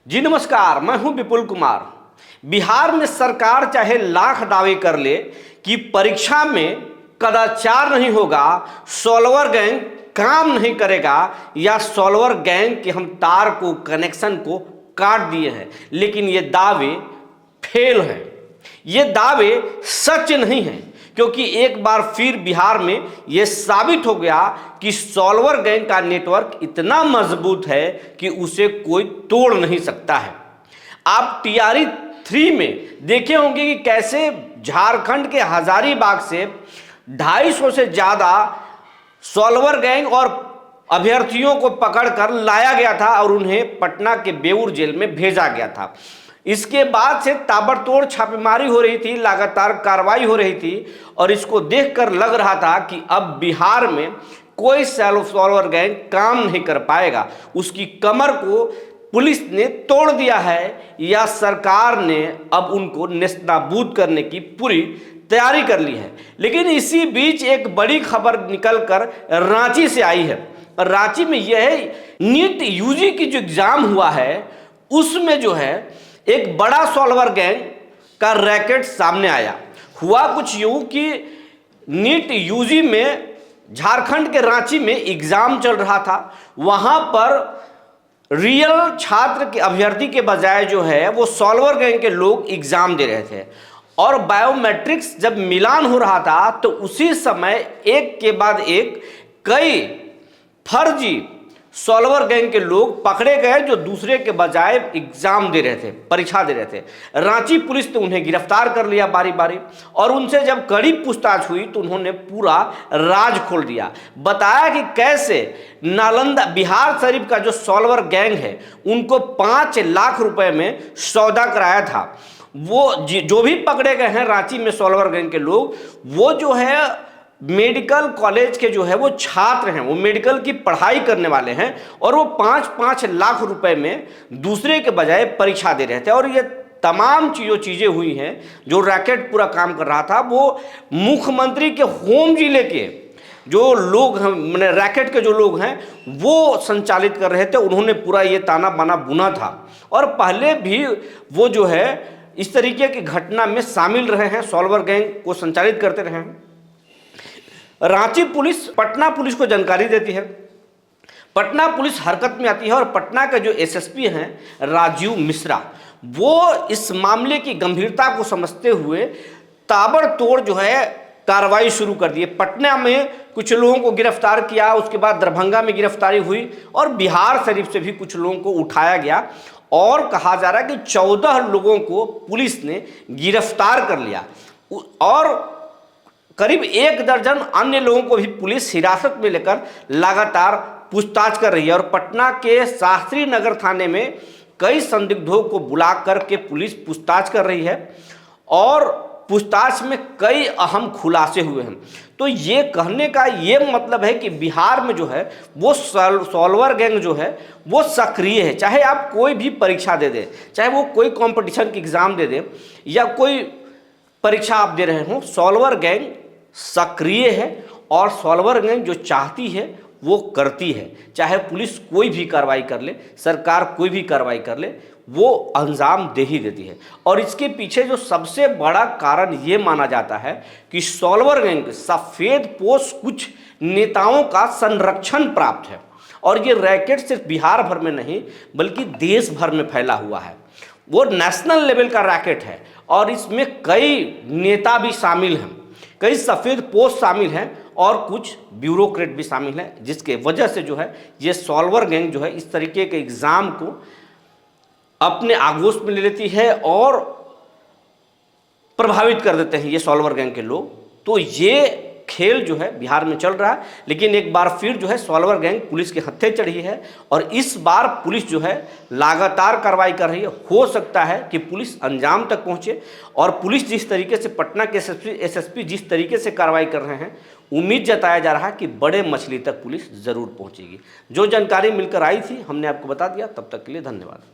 जी नमस्कार, मैं हूं विपुल कुमार। बिहार में सरकार चाहे लाख दावे कर ले कि परीक्षा में कदाचार नहीं होगा, सॉल्वर गैंग काम नहीं करेगा या सॉल्वर गैंग के हम तार को कनेक्शन को काट दिए हैं, लेकिन ये दावे फेल हैं। ये दावे सच नहीं हैं, क्योंकि एक बार फिर बिहार में यह साबित हो गया कि सॉल्वर गैंग का नेटवर्क इतना मजबूत है कि उसे कोई तोड़ नहीं सकता है। आप टीआरई 3 में देखे होंगे कि कैसे झारखंड के हजारीबाग से 250 से ज़्यादा सॉल्वर गैंग और अभ्यर्थियों को पकड़कर लाया गया था और उन्हें पटना के बेऊर जेल में भेजा गया था। इसके बाद से ताबड़तोड़ छापेमारी हो रही थी, लगातार कार्रवाई हो रही थी और इसको देखकर लग रहा था कि अब बिहार में कोई सॉल्वर गैंग काम नहीं कर पाएगा। उसकी कमर को पुलिस ने तोड़ दिया है या सरकार ने अब उनको नेस्तनाबूद करने की पूरी तैयारी कर ली है। लेकिन इसी बीच एक बड़ी खबर निकलकर रांची से आई है। रांची में यह नीट यूजी की जो एग्जाम हुआ है उसमें जो है एक बड़ा सॉल्वर गैंग का रैकेट सामने आया। हुआ कुछ यूं कि नीट यूजी में झारखंड के रांची में एग्जाम चल रहा था। वहां पर रियल छात्र के अभ्यर्थी के बजाय जो है वो सॉल्वर गैंग के लोग एग्जाम दे रहे थे और बायोमेट्रिक्स जब मिलान हो रहा था तो उसी समय एक के बाद एक कई फर्जी सॉल्वर गैंग के लोग पकड़े गए जो दूसरे के बजाय एग्जाम दे रहे थे, परीक्षा दे रहे थे। रांची पुलिस ने उन्हें गिरफ्तार कर लिया बारी बारी और उनसे जब कड़ी पूछताछ हुई तो उन्होंने पूरा राज खोल दिया। बताया कि कैसे नालंदा बिहार शरीफ का जो सॉल्वर गैंग है उनको 5 लाख रुपए में सौदा कराया था। वो जो भी पकड़े गए हैं रांची में सॉल्वर गैंग के लोग, वो जो है मेडिकल कॉलेज के जो है वो छात्र हैं, वो मेडिकल की पढ़ाई करने वाले हैं और वो 5-5 लाख रुपए में दूसरे के बजाय परीक्षा दे रहे थे। और ये तमाम चीज़ें हुई हैं। जो रैकेट पूरा काम कर रहा था वो मुख्यमंत्री के होम जिले के जो लोग हैं, मैंने रैकेट के जो लोग हैं वो संचालित कर रहे थे। उन्होंने पूरा ये ताना बाना बुना था और पहले भी वो जो है इस तरीके की घटना में शामिल रहे हैं, सॉल्वर गैंग को संचालित करते रहे हैं। रांची पुलिस पटना पुलिस को जानकारी देती है, पटना पुलिस हरकत में आती है और पटना के जो एसएसपी हैं राजीव मिश्रा, वो इस मामले की गंभीरता को समझते हुए ताबड़तोड़ जो है कार्रवाई शुरू कर दी। पटना में कुछ लोगों को गिरफ्तार किया, उसके बाद दरभंगा में गिरफ्तारी हुई और बिहार शरीफ से भी कुछ लोगों को उठाया गया और कहा जा रहा है कि 14 लोगों को पुलिस ने गिरफ्तार कर लिया और करीब 1 दर्जन अन्य लोगों को भी पुलिस हिरासत में लेकर लगातार पूछताछ कर रही है। और पटना के शास्त्री नगर थाने में कई संदिग्धों को बुला करके पुलिस पूछताछ कर रही है और पूछताछ में कई अहम खुलासे हुए हैं। तो ये कहने का ये मतलब है कि बिहार में जो है वो सॉल्वर गैंग जो है वो सक्रिय है। चाहे आप कोई भी परीक्षा दे दें, चाहे वो कोई कॉम्पिटिशन की एग्ज़ाम दे दें या कोई परीक्षा आप दे रहे हों, सॉल्वर गैंग सक्रिय है और सॉल्वर गैंग जो चाहती है वो करती है। चाहे पुलिस कोई भी कार्रवाई कर ले, सरकार कोई भी कार्रवाई कर ले, वो अंजाम दे ही देती है। और इसके पीछे जो सबसे बड़ा कारण ये माना जाता है कि सॉल्वर गैंग सफ़ेद पोश कुछ नेताओं का संरक्षण प्राप्त है और ये रैकेट सिर्फ बिहार भर में नहीं बल्कि देश भर में फैला हुआ है। वो नेशनल लेवल का रैकेट है और इसमें कई नेता भी शामिल हैं, कई सफ़ेद पोस्ट शामिल हैं और कुछ ब्यूरोक्रेट भी शामिल हैं, जिसके वजह से जो है ये सॉल्वर गैंग जो है इस तरीके के एग्ज़ाम को अपने आगोश में ले लेती है और प्रभावित कर देते हैं ये सॉल्वर गैंग के लोग। तो ये खेल जो है बिहार में चल रहा है, लेकिन एक बार फिर जो है सॉल्वर गैंग पुलिस के हत्थे चढ़ी है और इस बार पुलिस जो है लगातार कार्रवाई कर रही है। हो सकता है कि पुलिस अंजाम तक पहुंचे और पुलिस जिस तरीके से पटना के एसएसपी जिस तरीके से कार्रवाई कर रहे हैं, उम्मीद जताया जा रहा है कि बड़े मछली तक पुलिस ज़रूर पहुँचेगी। जो जानकारी मिलकर आई थी हमने आपको बता दिया। तब तक के लिए धन्यवाद।